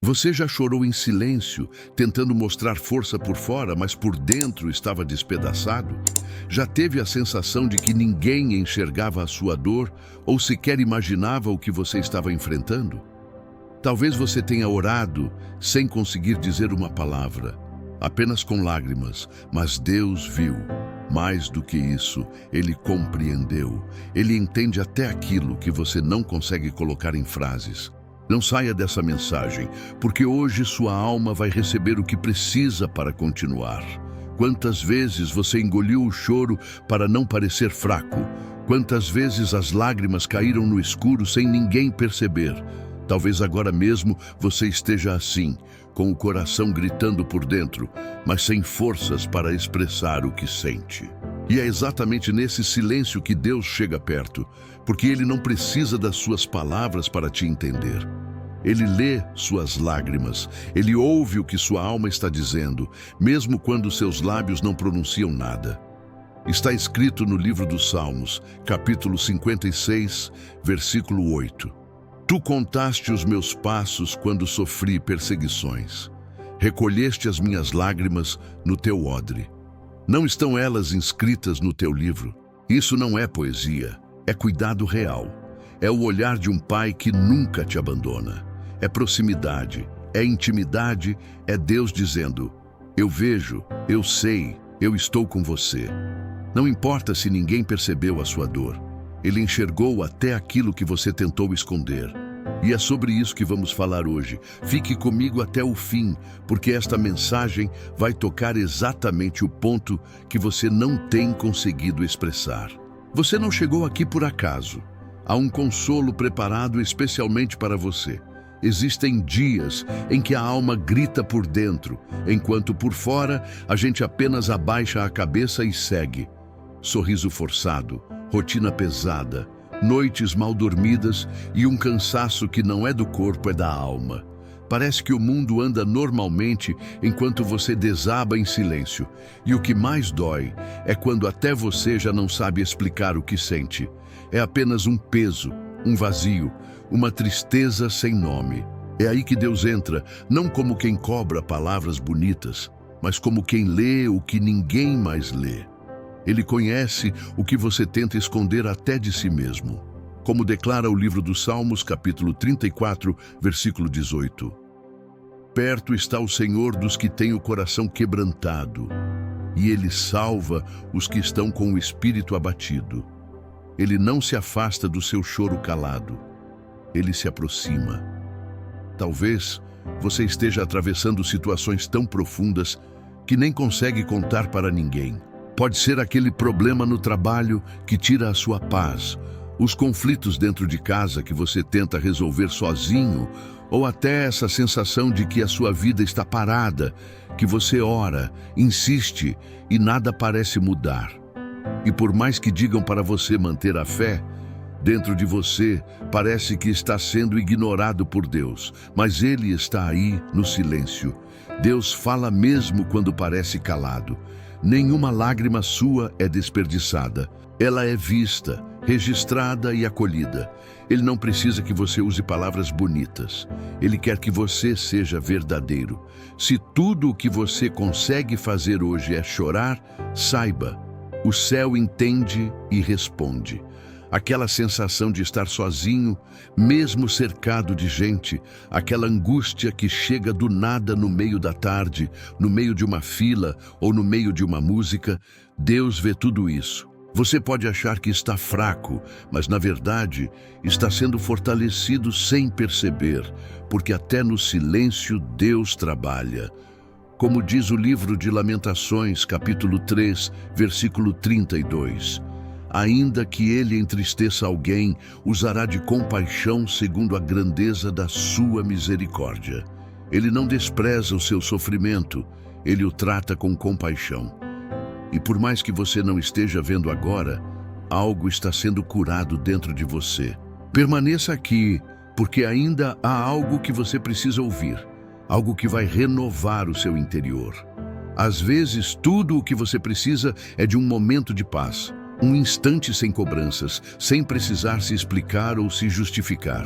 Você já chorou em silêncio, tentando mostrar força por fora, mas por dentro estava despedaçado? Já teve a sensação de que ninguém enxergava a sua dor ou sequer imaginava o que você estava enfrentando? Talvez você tenha orado sem conseguir dizer uma palavra, apenas com lágrimas, mas Deus viu. Mais do que isso, Ele compreendeu. Ele entende até aquilo que você não consegue colocar em frases. Não saia dessa mensagem, porque hoje sua alma vai receber o que precisa para continuar. Quantas vezes você engoliu o choro para não parecer fraco? Quantas vezes as lágrimas caíram no escuro sem ninguém perceber? Talvez agora mesmo você esteja assim, com o coração gritando por dentro, mas sem forças para expressar o que sente. E é exatamente nesse silêncio que Deus chega perto, porque Ele não precisa das suas palavras para te entender. Ele lê suas lágrimas, Ele ouve o que sua alma está dizendo, mesmo quando seus lábios não pronunciam nada. Está escrito no livro dos Salmos, capítulo 56, versículo 8. Tu contaste os meus passos quando sofri perseguições. Recolheste as minhas lágrimas no teu odre. Não estão elas inscritas no teu livro? Isso não é poesia, é cuidado real. É o olhar de um pai que nunca te abandona. É proximidade, é intimidade, é Deus dizendo: eu vejo, eu sei, eu estou com você. Não importa se ninguém percebeu a sua dor. Ele enxergou até aquilo que você tentou esconder. E é sobre isso que vamos falar hoje. Fique comigo até o fim, porque esta mensagem vai tocar exatamente o ponto que você não tem conseguido expressar. Você não chegou aqui por acaso. Há um consolo preparado especialmente para você. Existem dias em que a alma grita por dentro, enquanto por fora a gente apenas abaixa a cabeça e segue. Sorriso forçado, rotina pesada, noites mal dormidas e um cansaço que não é do corpo, é da alma. Parece que o mundo anda normalmente enquanto você desaba em silêncio. E o que mais dói é quando até você já não sabe explicar o que sente. É apenas um peso, um vazio, uma tristeza sem nome. É aí que Deus entra, não como quem cobra palavras bonitas, mas como quem lê o que ninguém mais lê. Ele conhece o que você tenta esconder até de si mesmo. Como declara o livro dos Salmos, capítulo 34, versículo 18. Perto está o Senhor dos que têm o coração quebrantado, e Ele salva os que estão com o espírito abatido. Ele não se afasta do seu choro calado. Ele se aproxima. Talvez você esteja atravessando situações tão profundas que nem consegue contar para ninguém. Pode ser aquele problema no trabalho que tira a sua paz, os conflitos dentro de casa que você tenta resolver sozinho, ou até essa sensação de que a sua vida está parada, que você ora, insiste e nada parece mudar. E por mais que digam para você manter a fé, dentro de você parece que está sendo ignorado por Deus, mas Ele está aí no silêncio. Deus fala mesmo quando parece calado. Nenhuma lágrima sua é desperdiçada. Ela é vista, registrada e acolhida. Ele não precisa que você use palavras bonitas. Ele quer que você seja verdadeiro. Se tudo o que você consegue fazer hoje é chorar, saiba, o céu entende e responde. Aquela sensação de estar sozinho, mesmo cercado de gente, aquela angústia que chega do nada no meio da tarde, no meio de uma fila ou no meio de uma música, Deus vê tudo isso. Você pode achar que está fraco, mas na verdade está sendo fortalecido sem perceber, porque até no silêncio Deus trabalha. Como diz o livro de Lamentações, capítulo 3, versículo 32. Ainda que ele entristeça alguém, usará de compaixão segundo a grandeza da sua misericórdia. Ele não despreza o seu sofrimento, ele o trata com compaixão. E por mais que você não esteja vendo agora, algo está sendo curado dentro de você. Permaneça aqui, porque ainda há algo que você precisa ouvir, algo que vai renovar o seu interior. Às vezes, tudo o que você precisa é de um momento de paz. Um instante sem cobranças, sem precisar se explicar ou se justificar.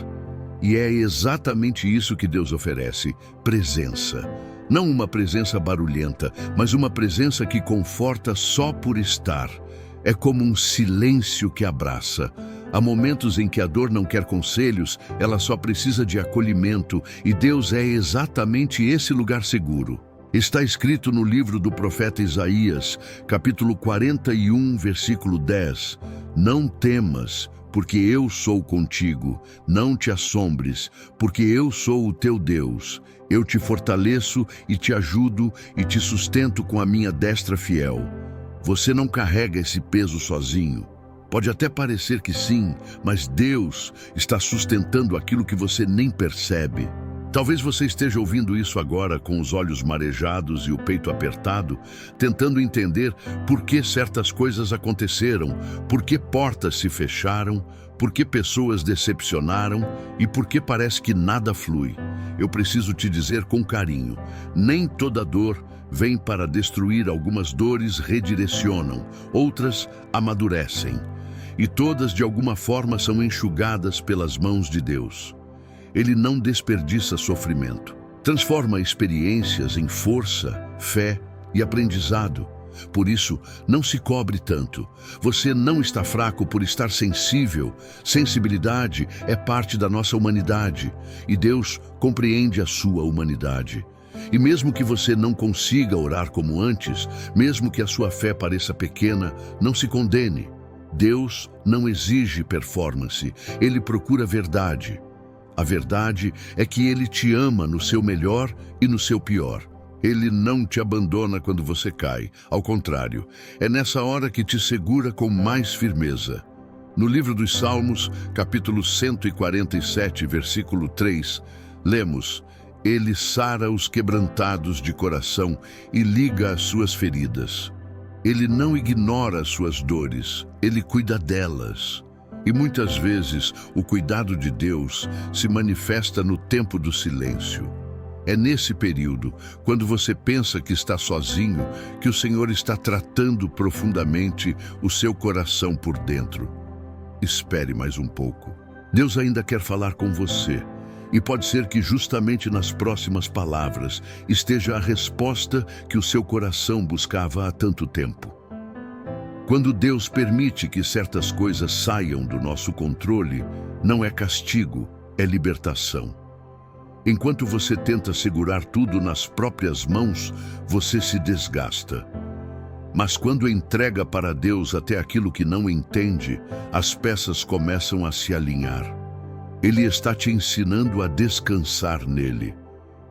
E é exatamente isso que Deus oferece: presença. Não uma presença barulhenta, mas uma presença que conforta só por estar. É como um silêncio que abraça. Há momentos em que a dor não quer conselhos, ela só precisa de acolhimento, e Deus é exatamente esse lugar seguro. Está escrito no livro do profeta Isaías, capítulo 41, versículo 10: Não temas, porque eu sou contigo. Não te assombres, porque eu sou o teu Deus. Eu te fortaleço e te ajudo e te sustento com a minha destra fiel. Você não carrega esse peso sozinho. Pode até parecer que sim, mas Deus está sustentando aquilo que você nem percebe. Talvez você esteja ouvindo isso agora com os olhos marejados e o peito apertado, tentando entender por que certas coisas aconteceram, por que portas se fecharam, por que pessoas decepcionaram e por que parece que nada flui. Eu preciso te dizer com carinho: nem toda dor vem para destruir. Algumas dores redirecionam, outras amadurecem. E todas, de alguma forma, são enxugadas pelas mãos de Deus. Ele não desperdiça sofrimento. Transforma experiências em força, fé e aprendizado. Por isso, não se cobre tanto. Você não está fraco por estar sensível. Sensibilidade é parte da nossa humanidade, e Deus compreende a sua humanidade. E mesmo que você não consiga orar como antes, mesmo que a sua fé pareça pequena, não se condene. Deus não exige performance, Ele procura verdade. A verdade é que Ele te ama no seu melhor e no seu pior. Ele não te abandona quando você cai. Ao contrário, é nessa hora que te segura com mais firmeza. No livro dos Salmos, capítulo 147, versículo 3, lemos: Ele sara os quebrantados de coração e liga as suas feridas. Ele não ignora as suas dores, Ele cuida delas. E muitas vezes o cuidado de Deus se manifesta no tempo do silêncio. É nesse período, quando você pensa que está sozinho, que o Senhor está tratando profundamente o seu coração por dentro. Espere mais um pouco. Deus ainda quer falar com você. E pode ser que justamente nas próximas palavras esteja a resposta que o seu coração buscava há tanto tempo. Quando Deus permite que certas coisas saiam do nosso controle, não é castigo, é libertação. Enquanto você tenta segurar tudo nas próprias mãos, você se desgasta. Mas quando entrega para Deus até aquilo que não entende, as peças começam a se alinhar. Ele está te ensinando a descansar nele.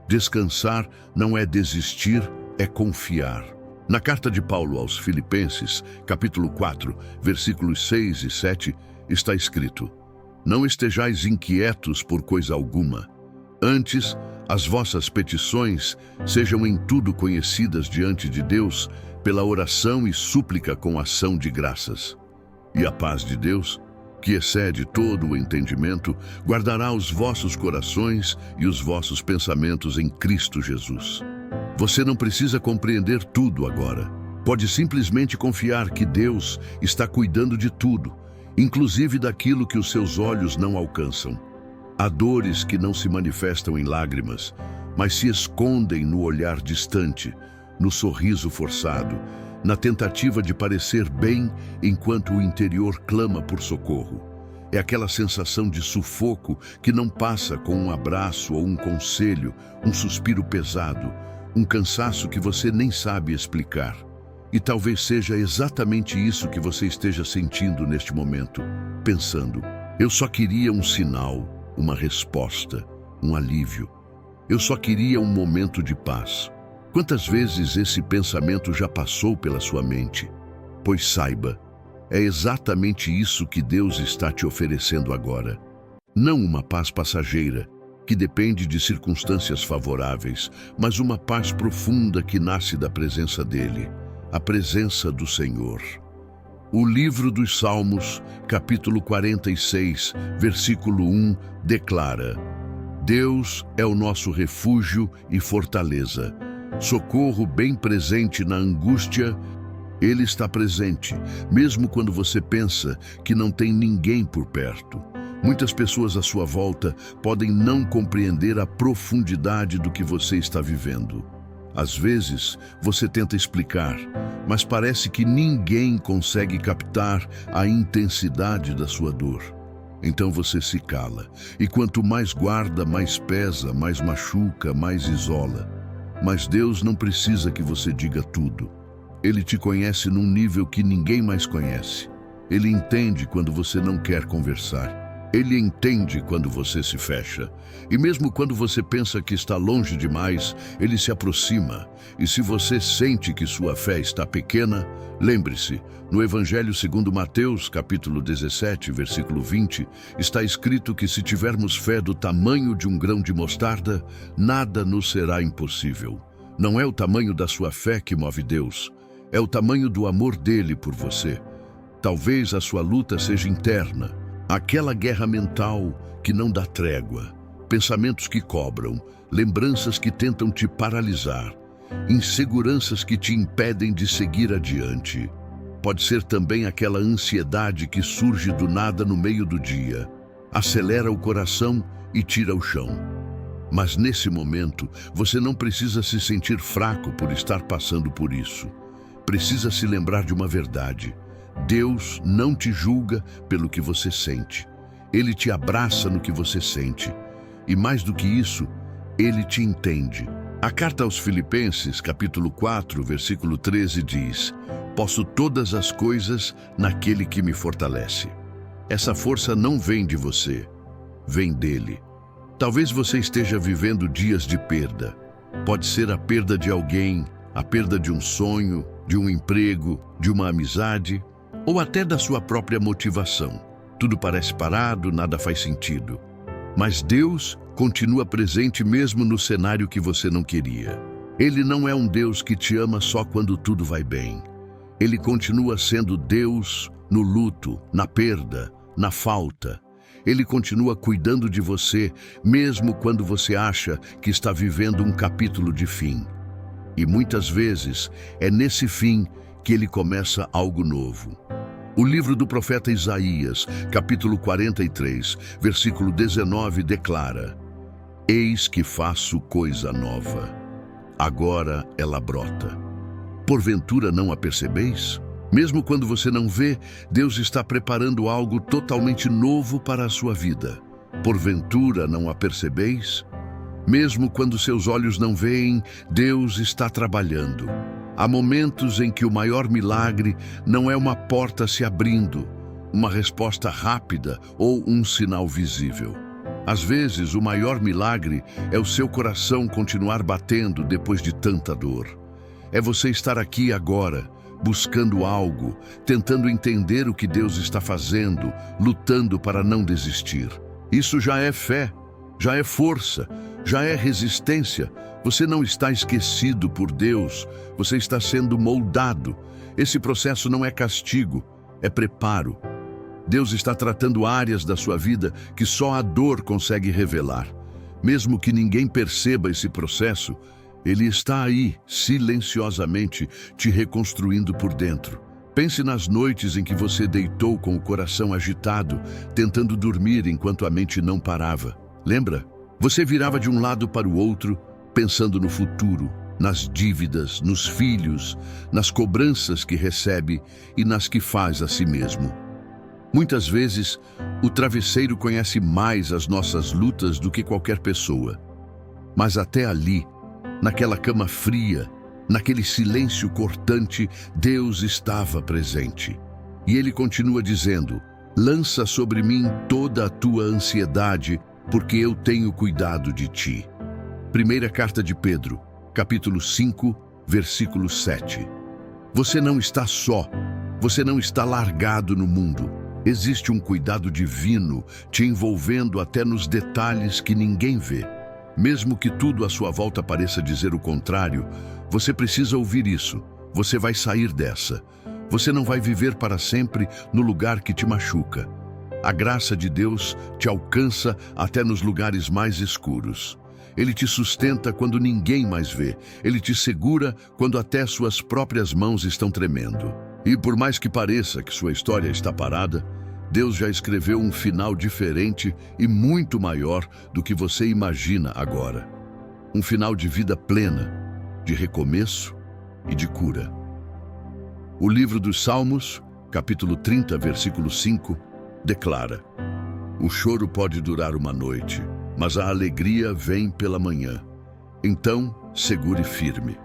Descansar não é desistir, é confiar. Na carta de Paulo aos Filipenses, capítulo 4, versículos 6 e 7, está escrito: Não estejais inquietos por coisa alguma. Antes, as vossas petições sejam em tudo conhecidas diante de Deus, pela oração e súplica com ação de graças. E a paz de Deus, que excede todo o entendimento, guardará os vossos corações e os vossos pensamentos em Cristo Jesus. Você não precisa compreender tudo agora. Pode simplesmente confiar que Deus está cuidando de tudo, inclusive daquilo que os seus olhos não alcançam. Há dores que não se manifestam em lágrimas, mas se escondem no olhar distante, no sorriso forçado, na tentativa de parecer bem enquanto o interior clama por socorro. É aquela sensação de sufoco que não passa com um abraço ou um conselho, um suspiro pesado, um cansaço que você nem sabe explicar. E talvez seja exatamente isso que você esteja sentindo neste momento, pensando: eu só queria um sinal, uma resposta, um alívio. Eu só queria um momento de paz. Quantas vezes esse pensamento já passou pela sua mente? Pois saiba, é exatamente isso que Deus está te oferecendo agora. Não uma paz passageira, que depende de circunstâncias favoráveis, mas uma paz profunda que nasce da presença dele, a presença do Senhor. O livro dos Salmos, capítulo 46, versículo 1, declara: Deus é o nosso refúgio e fortaleza, socorro bem presente na angústia. Ele está presente, mesmo quando você pensa que não tem ninguém por perto. Muitas pessoas à sua volta podem não compreender a profundidade do que você está vivendo. Às vezes, você tenta explicar, mas parece que ninguém consegue captar a intensidade da sua dor. Então você se cala, e quanto mais guarda, mais pesa, mais machuca, mais isola. Mas Deus não precisa que você diga tudo. Ele te conhece num nível que ninguém mais conhece. Ele entende quando você não quer conversar. Ele entende quando você se fecha. E mesmo quando você pensa que está longe demais, ele se aproxima. E se você sente que sua fé está pequena, lembre-se, no Evangelho segundo Mateus, capítulo 17, versículo 20, está escrito que se tivermos fé do tamanho de um grão de mostarda, nada nos será impossível. Não é o tamanho da sua fé que move Deus, é o tamanho do amor dele por você. Talvez a sua luta seja interna, aquela guerra mental que não dá trégua, pensamentos que cobram, lembranças que tentam te paralisar, inseguranças que te impedem de seguir adiante. Pode ser também aquela ansiedade que surge do nada no meio do dia, acelera o coração e tira o chão. Mas nesse momento, você não precisa se sentir fraco por estar passando por isso. Precisa se lembrar de uma verdade. Deus não te julga pelo que você sente. Ele te abraça no que você sente. E mais do que isso, Ele te entende. A carta aos Filipenses, capítulo 4, versículo 13 diz: "Posso todas as coisas naquele que me fortalece." Essa força não vem de você, vem dele. Talvez você esteja vivendo dias de perda. Pode ser a perda de alguém, a perda de um sonho, de um emprego, de uma amizade, ou até da sua própria motivação. Tudo parece parado, nada faz sentido. Mas Deus continua presente mesmo no cenário que você não queria. Ele não é um Deus que te ama só quando tudo vai bem. Ele continua sendo Deus no luto, na perda, na falta. Ele continua cuidando de você, mesmo quando você acha que está vivendo um capítulo de fim. E muitas vezes é nesse fim que ele começa algo novo. O livro do profeta Isaías, capítulo 43, versículo 19, declara: "Eis que faço coisa nova. Agora ela brota. Porventura não a percebeis?" Mesmo quando você não vê, Deus está preparando algo totalmente novo para a sua vida. Porventura não a percebeis? Mesmo quando seus olhos não veem, Deus está trabalhando. Há momentos em que o maior milagre não é uma porta se abrindo, uma resposta rápida ou um sinal visível. Às vezes, o maior milagre é o seu coração continuar batendo depois de tanta dor. É você estar aqui agora, buscando algo, tentando entender o que Deus está fazendo, lutando para não desistir. Isso já é fé, já é força, já é resistência. Você não está esquecido por Deus, você está sendo moldado. Esse processo não é castigo, é preparo. Deus está tratando áreas da sua vida que só a dor consegue revelar. Mesmo que ninguém perceba esse processo, Ele está aí, silenciosamente, te reconstruindo por dentro. Pense nas noites em que você deitou com o coração agitado, tentando dormir enquanto a mente não parava. Lembra? Você virava de um lado para o outro, pensando no futuro, nas dívidas, nos filhos, nas cobranças que recebe e nas que faz a si mesmo. Muitas vezes, o travesseiro conhece mais as nossas lutas do que qualquer pessoa. Mas até ali, naquela cama fria, naquele silêncio cortante, Deus estava presente. E Ele continua dizendo: "Lança sobre mim toda a tua ansiedade, porque eu tenho cuidado de ti." Primeira carta de Pedro, capítulo 5, versículo 7. Você não está só, você não está largado no mundo. Existe um cuidado divino te envolvendo até nos detalhes que ninguém vê. Mesmo que tudo à sua volta pareça dizer o contrário, você precisa ouvir isso. Você vai sair dessa. Você não vai viver para sempre no lugar que te machuca. A graça de Deus te alcança até nos lugares mais escuros. Ele te sustenta quando ninguém mais vê. Ele te segura quando até suas próprias mãos estão tremendo. E por mais que pareça que sua história está parada, Deus já escreveu um final diferente e muito maior do que você imagina agora. Um final de vida plena, de recomeço e de cura. O livro dos Salmos, capítulo 30, versículo 5, declara: o choro pode durar uma noite, mas a alegria vem pela manhã. Então, segure firme.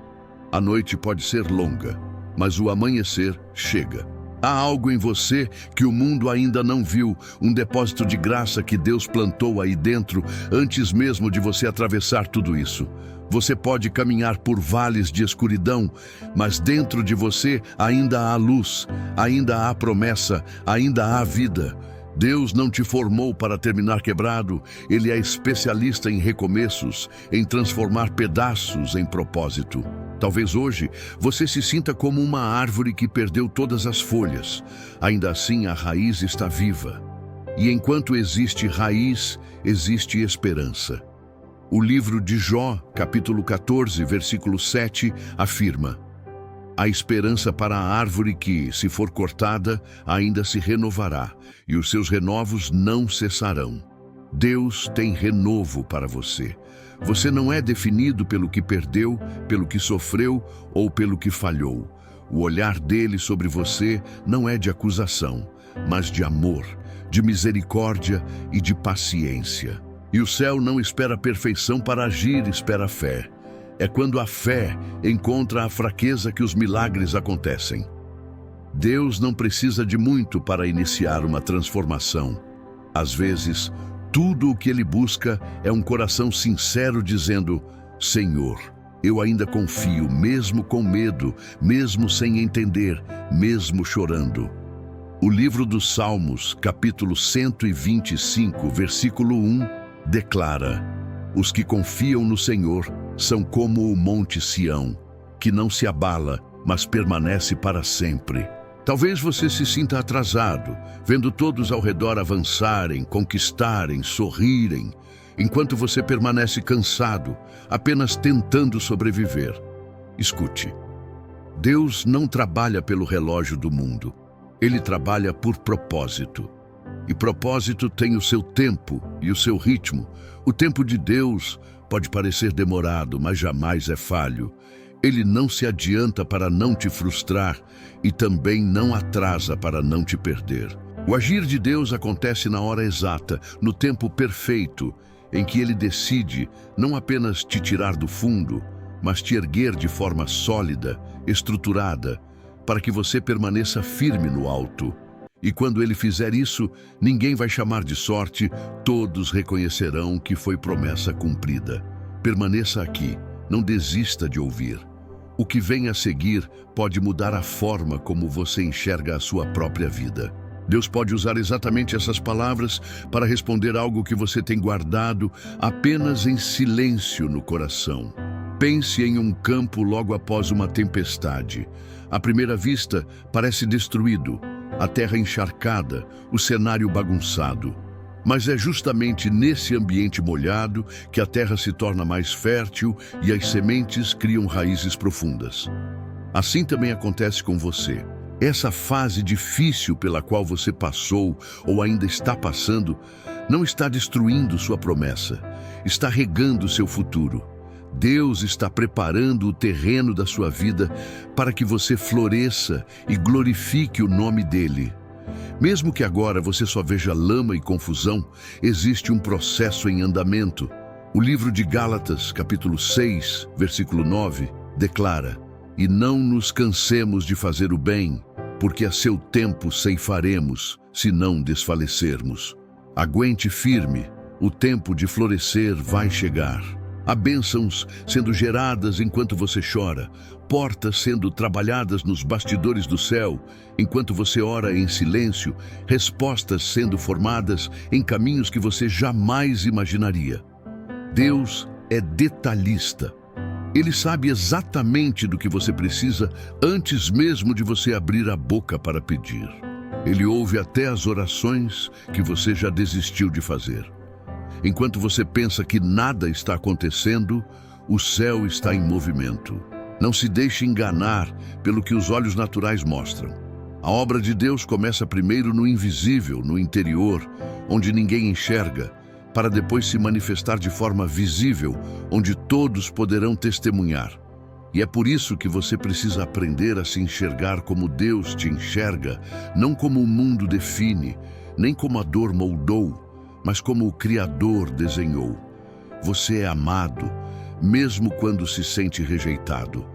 A noite pode ser longa, mas o amanhecer chega. Há algo em você que o mundo ainda não viu, um depósito de graça que Deus plantou aí dentro antes mesmo de você atravessar tudo isso. Você pode caminhar por vales de escuridão, mas dentro de você ainda há luz, ainda há promessa, ainda há vida. Deus não te formou para terminar quebrado, Ele é especialista em recomeços, em transformar pedaços em propósito. Talvez hoje você se sinta como uma árvore que perdeu todas as folhas. Ainda assim, a raiz está viva. E enquanto existe raiz, existe esperança. O livro de Jó, capítulo 14, versículo 7, afirma: há esperança para a árvore que, se for cortada, ainda se renovará, e os seus renovos não cessarão. Deus tem renovo para você. Você não é definido pelo que perdeu, pelo que sofreu ou pelo que falhou. O olhar dele sobre você não é de acusação, mas de amor, de misericórdia e de paciência. E o céu não espera perfeição para agir, espera fé. É quando a fé encontra a fraqueza que os milagres acontecem. Deus não precisa de muito para iniciar uma transformação. Às vezes, tudo o que Ele busca é um coração sincero dizendo: Senhor, eu ainda confio, mesmo com medo, mesmo sem entender, mesmo chorando. O livro dos Salmos, capítulo 125, versículo 1, declara: os que confiam no Senhor são como o monte Sião, que não se abala, mas permanece para sempre. Talvez você se sinta atrasado, vendo todos ao redor avançarem, conquistarem, sorrirem, enquanto você permanece cansado, apenas tentando sobreviver. Escute, Deus não trabalha pelo relógio do mundo, Ele trabalha por propósito. E propósito tem o seu tempo e o seu ritmo. O tempo de Deus pode parecer demorado, mas jamais é falho. Ele não se adianta para não te frustrar e também não atrasa para não te perder. O agir de Deus acontece na hora exata, no tempo perfeito, em que Ele decide não apenas te tirar do fundo, mas te erguer de forma sólida, estruturada, para que você permaneça firme no alto. E quando Ele fizer isso, ninguém vai chamar de sorte, todos reconhecerão que foi promessa cumprida. Permaneça aqui, não desista de ouvir. O que vem a seguir pode mudar a forma como você enxerga a sua própria vida. Deus pode usar exatamente essas palavras para responder algo que você tem guardado apenas em silêncio no coração. Pense em um campo logo após uma tempestade. À primeira vista, parece destruído, a terra encharcada, o cenário bagunçado. Mas é justamente nesse ambiente molhado que a terra se torna mais fértil e as sementes criam raízes profundas. Assim também acontece com você. Essa fase difícil pela qual você passou ou ainda está passando não está destruindo sua promessa, está regando seu futuro. Deus está preparando o terreno da sua vida para que você floresça e glorifique o nome dele. Mesmo que agora você só veja lama e confusão, existe um processo em andamento. O livro de Gálatas, capítulo 6, versículo 9, declara: e não nos cansemos de fazer o bem, porque a seu tempo ceifaremos, se não desfalecermos. Aguente firme, o tempo de florescer vai chegar. Há bênçãos sendo geradas enquanto você chora, portas sendo trabalhadas nos bastidores do céu, enquanto você ora em silêncio, respostas sendo formadas em caminhos que você jamais imaginaria. Deus é detalhista. Ele sabe exatamente do que você precisa antes mesmo de você abrir a boca para pedir. Ele ouve até as orações que você já desistiu de fazer. Enquanto você pensa que nada está acontecendo, o céu está em movimento. Não se deixe enganar pelo que os olhos naturais mostram. A obra de Deus começa primeiro no invisível, no interior, onde ninguém enxerga, para depois se manifestar de forma visível, onde todos poderão testemunhar. E é por isso que você precisa aprender a se enxergar como Deus te enxerga, não como o mundo define, nem como a dor moldou, mas como o Criador desenhou. Você é amado, mesmo quando se sente rejeitado.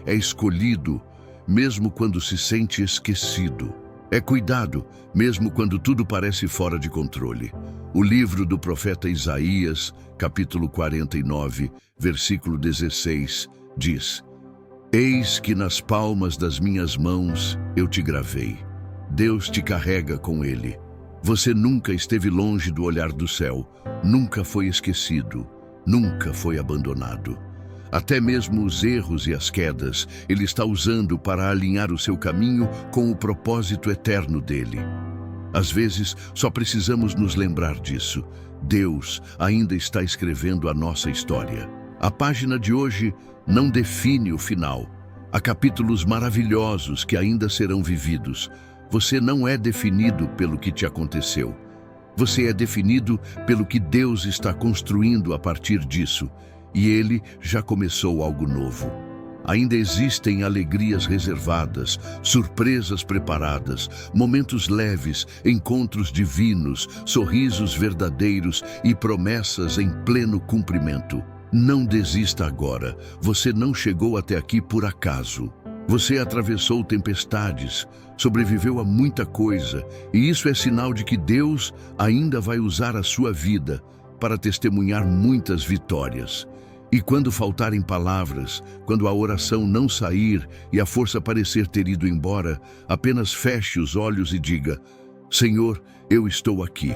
É escolhido, mesmo quando se sente esquecido. É cuidado, mesmo quando tudo parece fora de controle. O livro do profeta Isaías, capítulo 49, versículo 16, diz: Eis que nas palmas das minhas mãos eu te gravei. Deus te carrega com ele. Você nunca esteve longe do olhar do céu, nunca foi esquecido, nunca foi abandonado. Até mesmo os erros e as quedas, Ele está usando para alinhar o seu caminho com o propósito eterno dele. Às vezes, só precisamos nos lembrar disso. Deus ainda está escrevendo a nossa história. A página de hoje não define o final. Há capítulos maravilhosos que ainda serão vividos. Você não é definido pelo que te aconteceu. Você é definido pelo que Deus está construindo a partir disso. E Ele já começou algo novo. Ainda existem alegrias reservadas, surpresas preparadas, momentos leves, encontros divinos, sorrisos verdadeiros e promessas em pleno cumprimento. Não desista agora. Você não chegou até aqui por acaso. Você atravessou tempestades, sobreviveu a muita coisa, e isso é sinal de que Deus ainda vai usar a sua vida para testemunhar muitas vitórias. E quando faltarem palavras, quando a oração não sair e a força parecer ter ido embora, apenas feche os olhos e diga: Senhor, eu estou aqui.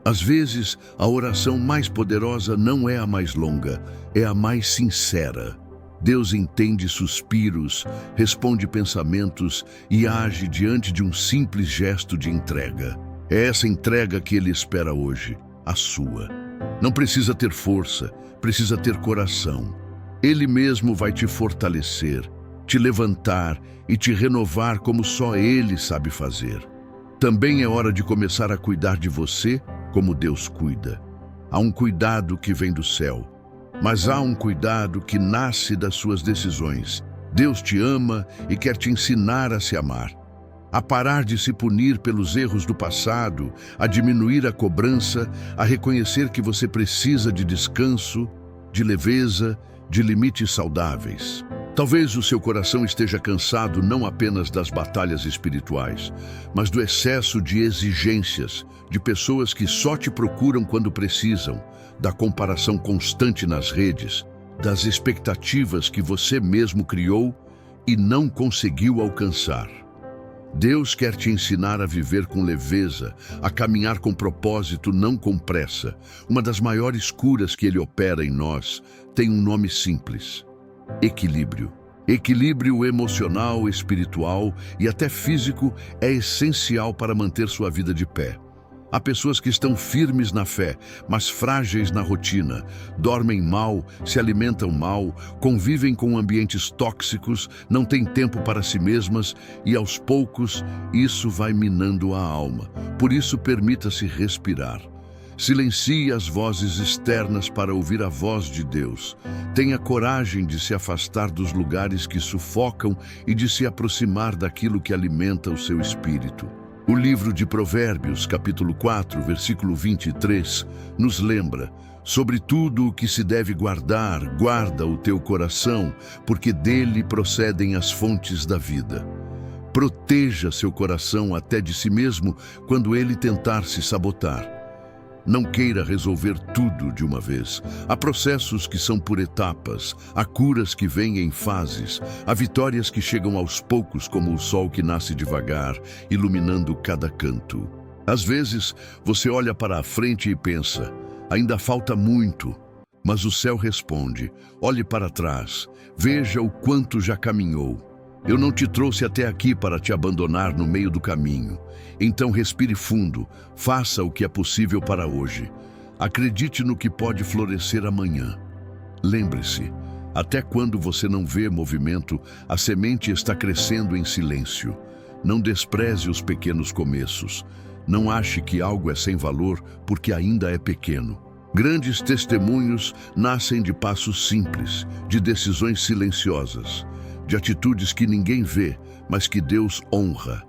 Às vezes, a oração mais poderosa não é a mais longa, é a mais sincera. Deus entende suspiros, responde pensamentos e age diante de um simples gesto de entrega. É essa entrega que Ele espera hoje, a sua. Não precisa ter força, precisa ter coração. Ele mesmo vai te fortalecer, te levantar e te renovar como só Ele sabe fazer. Também é hora de começar a cuidar de você como Deus cuida. Há um cuidado que vem do céu, mas há um cuidado que nasce das suas decisões. Deus te ama e quer te ensinar a se amar, a parar de se punir pelos erros do passado, a diminuir a cobrança, a reconhecer que você precisa de descanso, de leveza, de limites saudáveis. Talvez o seu coração esteja cansado não apenas das batalhas espirituais, mas do excesso de exigências, de pessoas que só te procuram quando precisam, da comparação constante nas redes, das expectativas que você mesmo criou e não conseguiu alcançar. Deus quer te ensinar a viver com leveza, a caminhar com propósito, não com pressa. Uma das maiores curas que Ele opera em nós tem um nome simples: equilíbrio. Equilíbrio emocional, espiritual e até físico é essencial para manter sua vida de pé. Há pessoas que estão firmes na fé, mas frágeis na rotina, dormem mal, se alimentam mal, convivem com ambientes tóxicos, não têm tempo para si mesmas e, aos poucos, isso vai minando a alma. Por isso, permita-se respirar. Silencie as vozes externas para ouvir a voz de Deus. Tenha coragem de se afastar dos lugares que sufocam e de se aproximar daquilo que alimenta o seu espírito. O livro de Provérbios, capítulo 4, versículo 23, nos lembra: sobre tudo o que se deve guardar, guarda o teu coração, porque dele procedem as fontes da vida. Proteja seu coração até de si mesmo quando ele tentar se sabotar. Não queira resolver tudo de uma vez. Há processos que são por etapas, há curas que vêm em fases, há vitórias que chegam aos poucos como o sol que nasce devagar, iluminando cada canto. Às vezes, você olha para a frente e pensa: ainda falta muito. Mas o céu responde: olhe para trás, veja o quanto já caminhou. Eu não te trouxe até aqui para te abandonar no meio do caminho. Então respire fundo, faça o que é possível para hoje. Acredite no que pode florescer amanhã. Lembre-se, até quando você não vê movimento, a semente está crescendo em silêncio. Não despreze os pequenos começos. Não ache que algo é sem valor porque ainda é pequeno. Grandes testemunhos nascem de passos simples, de decisões silenciosas, de atitudes que ninguém vê, mas que Deus honra.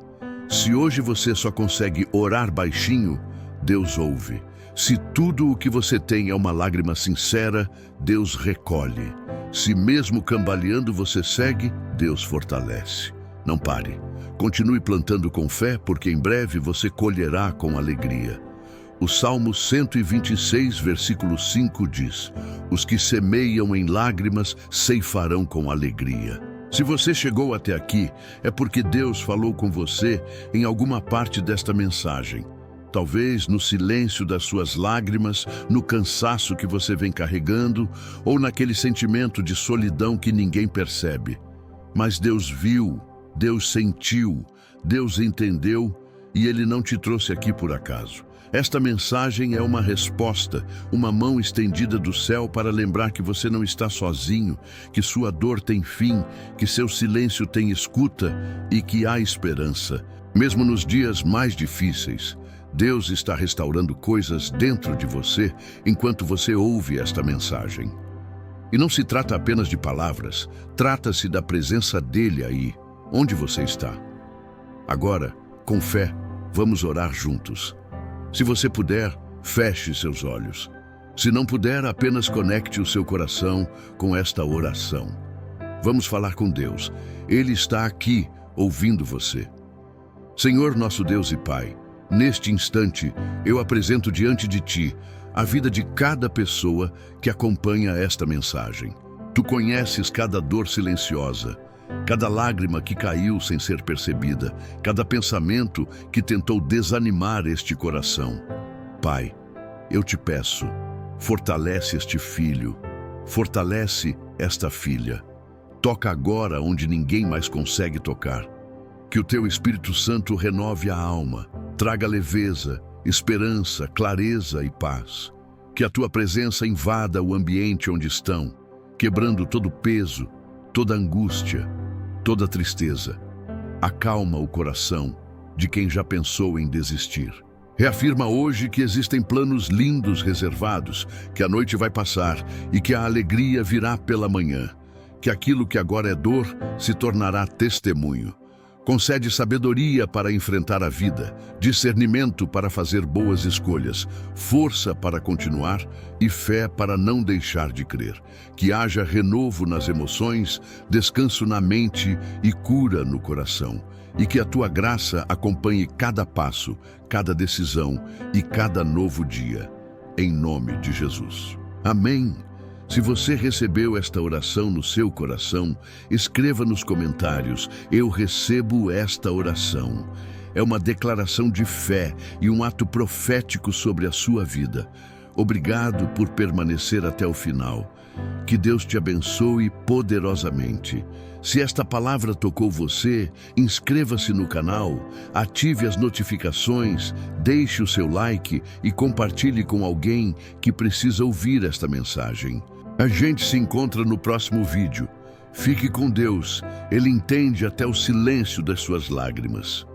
Se hoje você só consegue orar baixinho, Deus ouve. Se tudo o que você tem é uma lágrima sincera, Deus recolhe. Se mesmo cambaleando você segue, Deus fortalece. Não pare. Continue plantando com fé, porque em breve você colherá com alegria. O Salmo 126, versículo 5 diz: os que semeiam em lágrimas ceifarão com alegria. Se você chegou até aqui, é porque Deus falou com você em alguma parte desta mensagem. Talvez no silêncio das suas lágrimas, no cansaço que você vem carregando, ou naquele sentimento de solidão que ninguém percebe. Mas Deus viu, Deus sentiu, Deus entendeu e Ele não te trouxe aqui por acaso. Esta mensagem é uma resposta, uma mão estendida do céu para lembrar que você não está sozinho, que sua dor tem fim, que seu silêncio tem escuta e que há esperança. Mesmo nos dias mais difíceis, Deus está restaurando coisas dentro de você enquanto você ouve esta mensagem. E não se trata apenas de palavras, trata-se da presença dele aí, onde você está. Agora, com fé, vamos orar juntos. Se você puder, feche seus olhos. Se não puder, apenas conecte o seu coração com esta oração. Vamos falar com Deus. Ele está aqui, ouvindo você. Senhor, nosso Deus e Pai, neste instante, eu apresento diante de Ti a vida de cada pessoa que acompanha esta mensagem. Tu conheces cada dor silenciosa, cada lágrima que caiu sem ser percebida, cada pensamento que tentou desanimar este coração. Pai, eu te peço, fortalece este filho, fortalece esta filha. Toca agora onde ninguém mais consegue tocar. Que o Teu Espírito Santo renove a alma, traga leveza, esperança, clareza e paz. Que a Tua presença invada o ambiente onde estão, quebrando todo peso, toda angústia, toda tristeza. Acalma o coração de quem já pensou em desistir. Reafirma hoje que existem planos lindos reservados, que a noite vai passar e que a alegria virá pela manhã, que aquilo que agora é dor se tornará testemunho. Concede sabedoria para enfrentar a vida, discernimento para fazer boas escolhas, força para continuar e fé para não deixar de crer. Que haja renovo nas emoções, descanso na mente e cura no coração. E que a Tua graça acompanhe cada passo, cada decisão e cada novo dia. Em nome de Jesus. Amém. Se você recebeu esta oração no seu coração, escreva nos comentários: eu recebo esta oração. É uma declaração de fé e um ato profético sobre a sua vida. Obrigado por permanecer até o final. Que Deus te abençoe poderosamente. Se esta palavra tocou você, inscreva-se no canal, ative as notificações, deixe o seu like e compartilhe com alguém que precisa ouvir esta mensagem. A gente se encontra no próximo vídeo. Fique com Deus, Ele entende até o silêncio das suas lágrimas.